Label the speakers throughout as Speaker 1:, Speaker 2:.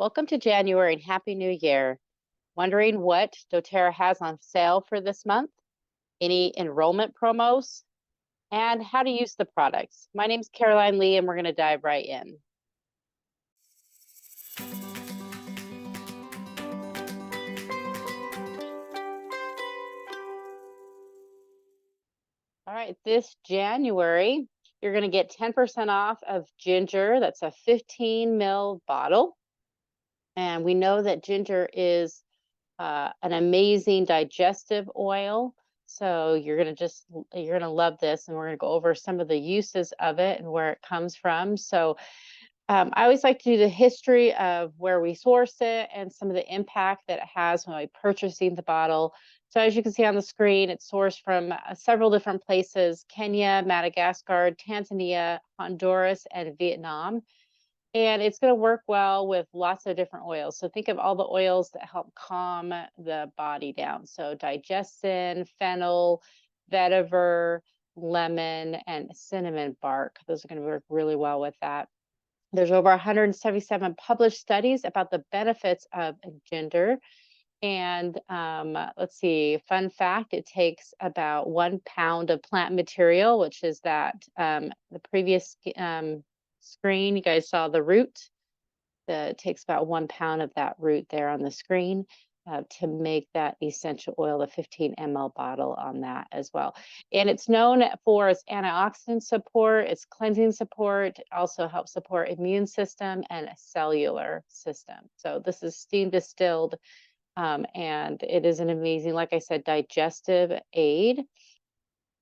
Speaker 1: Welcome to January and Happy New Year. Wondering what doTERRA has on sale for this month, any enrollment promos, and how to use the products. My name is Caroline Lee, and we're going to dive right in. All right, this January, you're going to get 10% off of ginger. That's a 15 ml bottle. And we know that ginger is an amazing digestive oil. So you're gonna love this, and we're gonna go over some of the uses of it and where it comes from. So I always like to do the history of where we source it and some of the impact that it has when we're purchasing the bottle. So as you can see on the screen, it's sourced from several different places: Kenya, Madagascar, Tanzania, Honduras, and Vietnam. And it's going to work well with lots of different oils. So think of all the oils that help calm the body down. So digestin, fennel, vetiver, lemon, and cinnamon bark. Those are going to work really well with that. There's over 177 published studies about the benefits of ginger. And let's see, fun fact, it takes about 1 pound of plant material, which is that the previous screen, you guys saw the root. It takes about 1 pound of that root there on the screen to make that essential oil, the 15 ml bottle on that as well. And it's known for its antioxidant support, its cleansing support. It also helps support immune system and cellular system. So this is steam distilled, and it is an amazing, like I said, digestive aid.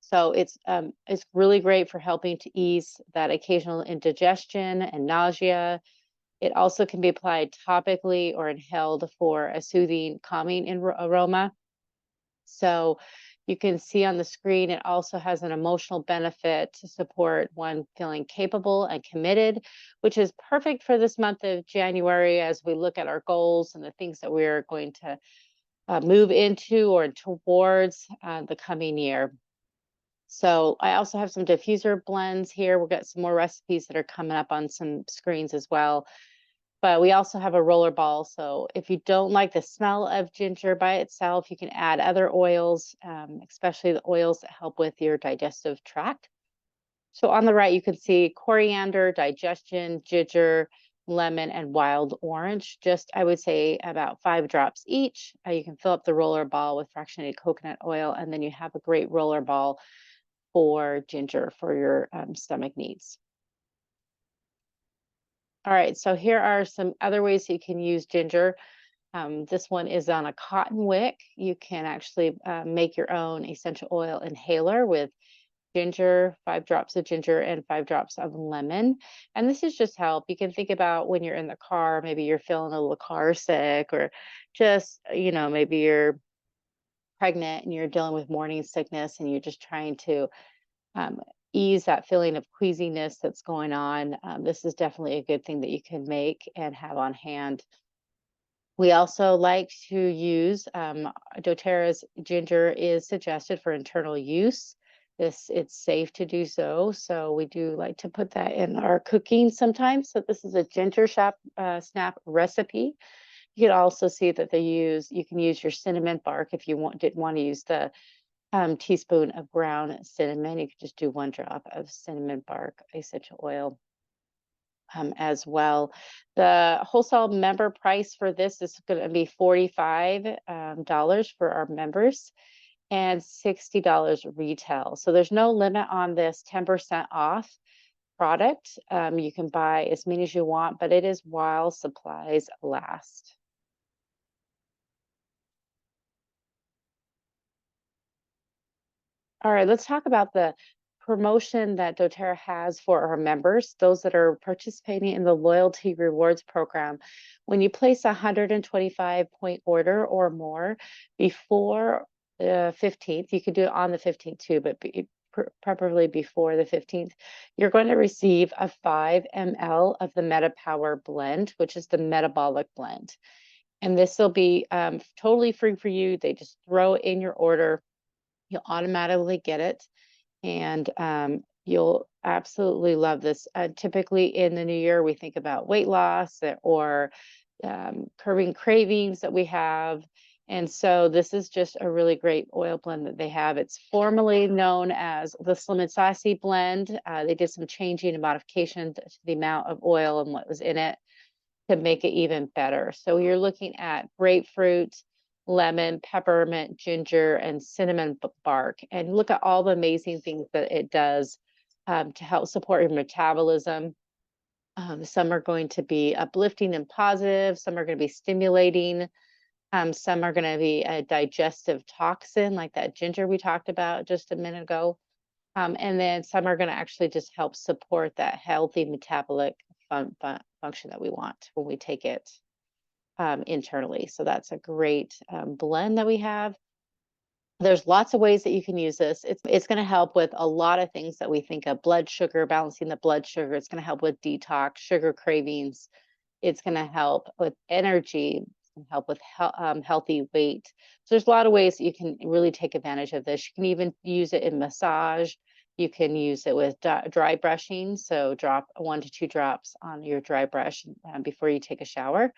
Speaker 1: So it's really great for helping to ease that occasional indigestion and nausea. It also can be applied topically or inhaled for a soothing, calming aroma. So you can see on the screen, it also has an emotional benefit to support one feeling capable and committed, which is perfect for this month of January as we look at our goals and the things that we're going to move into or towards the coming year. So I also have some diffuser blends here. We've got some more recipes that are coming up on some screens as well. But we also have a roller ball. So if you don't like the smell of ginger by itself, you can add other oils, especially the oils that help with your digestive tract. So on the right, you can see coriander, digestion, ginger, lemon, and wild orange. Just, I would say, about 5 drops each. You can fill up the roller ball with fractionated coconut oil, and then you have a great roller ball for ginger for your stomach needs. All right, so here are some other ways you can use ginger. This one is on a cotton wick. You can actually make your own essential oil inhaler with ginger, 5 drops of ginger and 5 drops of lemon. And this is just help. You can think about when you're in the car, maybe you're feeling a little car sick, or just, maybe you're pregnant and you're dealing with morning sickness and you're just trying to ease that feeling of queasiness that's going on. This is definitely a good thing that you can make and have on hand. We also like to use doTERRA's ginger is suggested for internal use. It's safe to do so. So we do like to put that in our cooking sometimes. So this is a ginger snap recipe. You can also see that you can use your cinnamon bark if you didn't want to use the teaspoon of ground cinnamon. You could just do 1 drop of cinnamon bark essential oil as well. The wholesale member price for this is going to be $45 for our members and $60 retail. So there's no limit on this 10% off product. You can buy as many as you want, but it is while supplies last. All right, let's talk about the promotion that doTERRA has for our members, those that are participating in the loyalty rewards program. When you place a 125-point order or more before the 15th, you could do it on the 15th too, but preferably before the 15th, you're going to receive a 5 ml of the MetaPower blend, which is the metabolic blend. And this will be totally free for you. They just throw it in your order. You'll automatically get it, and you'll absolutely love this. Typically in the new year, we think about weight loss or curbing cravings that we have. And so this is just a really great oil blend that they have. It's formerly known as the Slim and Sassy blend. They did some changing and modification to the amount of oil and what was in it to make it even better. So you're looking at grapefruit, lemon, peppermint, ginger, and cinnamon bark. And look at all the amazing things that it does to help support your metabolism. Some are going to be uplifting and positive. Some are going to be stimulating. Some are going to be a digestive toxin, like that ginger we talked about just a minute ago. And then some are going to actually just help support that healthy metabolic function that we want when we take it internally. So that's a great blend that we have. There's lots of ways that you can use this. It's going to help with a lot of things that we think of: blood sugar, balancing the blood sugar. It's going to help with detox, sugar cravings. It's going to help with energy. It's going to help with healthy weight. So there's a lot of ways that you can really take advantage of this. You can even use it in massage. You can use it with dry brushing. So drop 1 to 2 drops on your dry brush before you take a shower.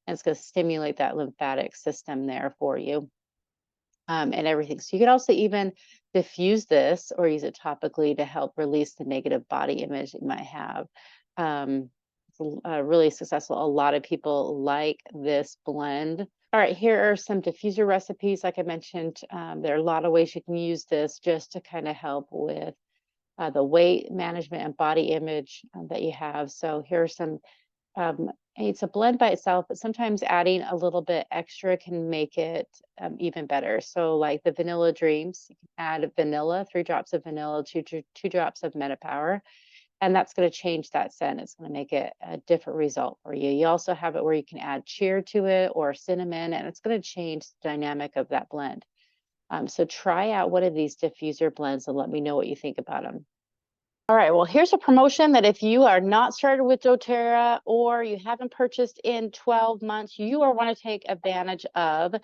Speaker 1: And it's going to stimulate that lymphatic system there for you. And everything. So you could also even diffuse this or use it topically to help release the negative body image that you might have. It's really successful. A lot of people like this blend. All right, here are some diffuser recipes. Like I mentioned, there are a lot of ways you can use this just to kind of help with the weight management and body image that you have. So here are some it's a blend by itself, but sometimes adding a little bit extra can make it even better. So like the Vanilla Dreams, you can add vanilla, 3 drops of vanilla, two drops of Metapower, and that's going to change that scent. It's going to make it a different result for you. You also have it where you can add cheer to it or cinnamon, and it's going to change the dynamic of that blend. So try out one of these diffuser blends and let me know what you think about them. All right, well, here's a promotion that if you are not started with doTERRA or you haven't purchased in 12 months, you will want to take advantage of.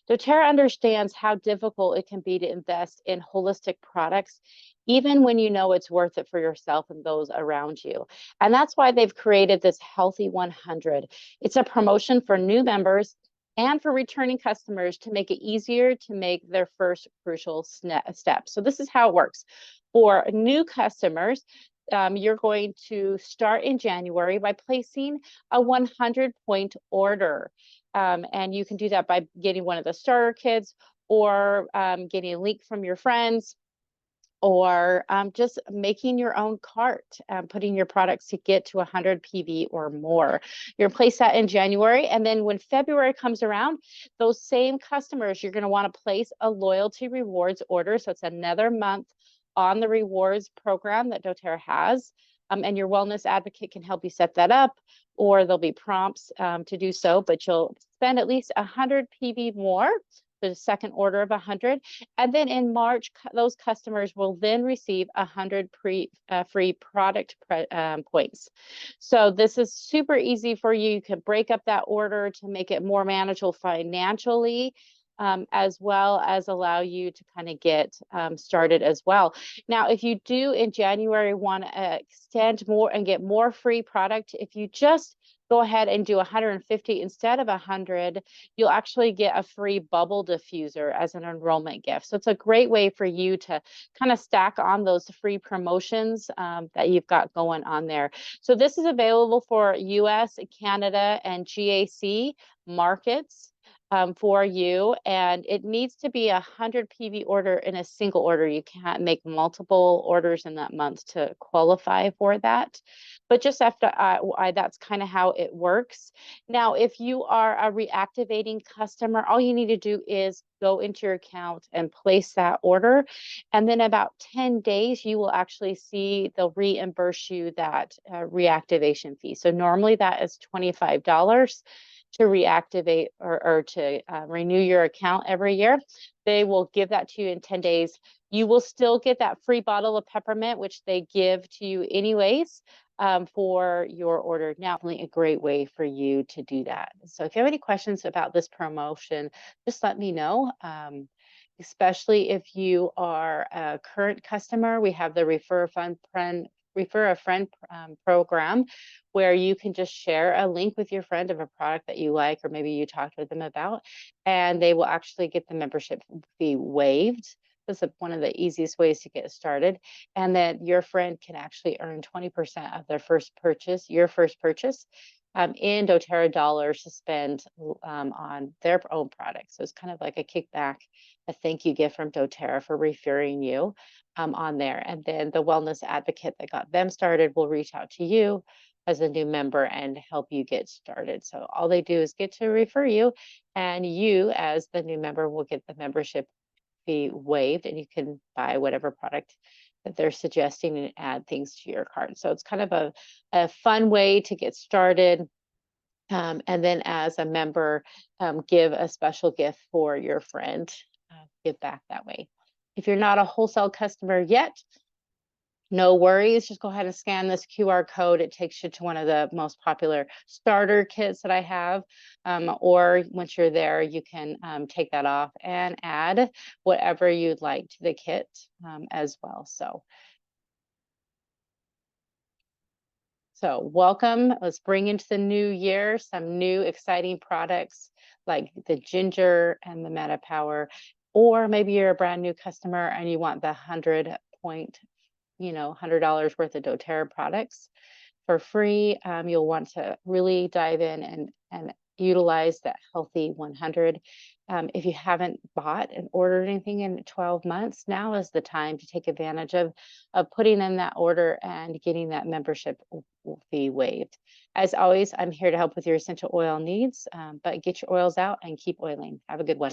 Speaker 1: doTERRA understands how difficult it can be to invest in holistic products, even when you know it's worth it for yourself and those around you. And that's why they've created this Healthy 100. It's a promotion for new members and for returning customers to make it easier to make their first crucial step. So this is how it works. For new customers, you're going to start in January by placing a 100-point order. And you can do that by getting one of the starter kits or getting a link from your friends, or just making your own cart, putting your products to get to 100 PV or more. You're gonna place that in January, and then when February comes around, those same customers, you're gonna wanna place a loyalty rewards order. So it's another month on the rewards program that doTERRA has. And your wellness advocate can help you set that up, or there'll be prompts to do so, but you'll spend at least 100 PV more for the second order of 100. And then in March, those customers will then receive 100 free product points. So this is super easy for you. You can break up that order to make it more manageable financially, as well as allow you to kind of get started as well. Now, if you do in January want to extend more and get more free product, if you just go ahead and do 150 instead of 100, you'll actually get a free bubble diffuser as an enrollment gift. So it's a great way for you to kind of stack on those free promotions that you've got going on there. So this is available for US, Canada, and GAC markets for you, and it needs to be 100 PV order in a single order. You can't make multiple orders in that month to qualify for that, but just after that's kind of how it works. Now, if you are a reactivating customer, all you need to do is go into your account and place that order, and then about 10 days you will actually see they'll reimburse you that reactivation fee. So normally that is $25 to reactivate or to renew your account every year. They will give that to you in 10 days. You will still get that free bottle of peppermint, which they give to you anyways for your order. Now, definitely a great way for you to do that. So if you have any questions about this promotion, just let me know. Especially if you are a current customer, we have the Refer a Friend refer a friend program where you can just share a link with your friend of a product that you like, or maybe you talked with them about, and they will actually get the membership fee waived. That's one of the easiest ways to get started. And then your friend can actually earn 20% of their first purchase, your first purchase, in doTERRA dollars to spend on their own products. So it's kind of like a kickback, a thank you gift from doTERRA for referring you on there. And then the wellness advocate that got them started will reach out to you as a new member and help you get started. So all they do is get to refer you, and you as the new member will get the membership fee waived, and you can buy whatever product that they're suggesting and add things to your cart. So it's kind of a fun way to get started. And then as a member, give a special gift for your friend, give back that way. If you're not a wholesale customer yet, no worries. Just go ahead and scan this QR code. It takes you to one of the most popular starter kits that I have. Or once you're there, you can take that off and add whatever you'd like to the kit as well. So welcome. Let's bring into the new year some new exciting products like the Ginger and the Meta Power. Or maybe you're a brand new customer and you want the 100-point, $100 worth of doTERRA products for free. You'll want to really dive in and utilize that healthy 100. If you haven't bought and ordered anything in 12 months, now is the time to take advantage of putting in that order and getting that membership fee waived. As always, I'm here to help with your essential oil needs, but get your oils out and keep oiling. Have a good one.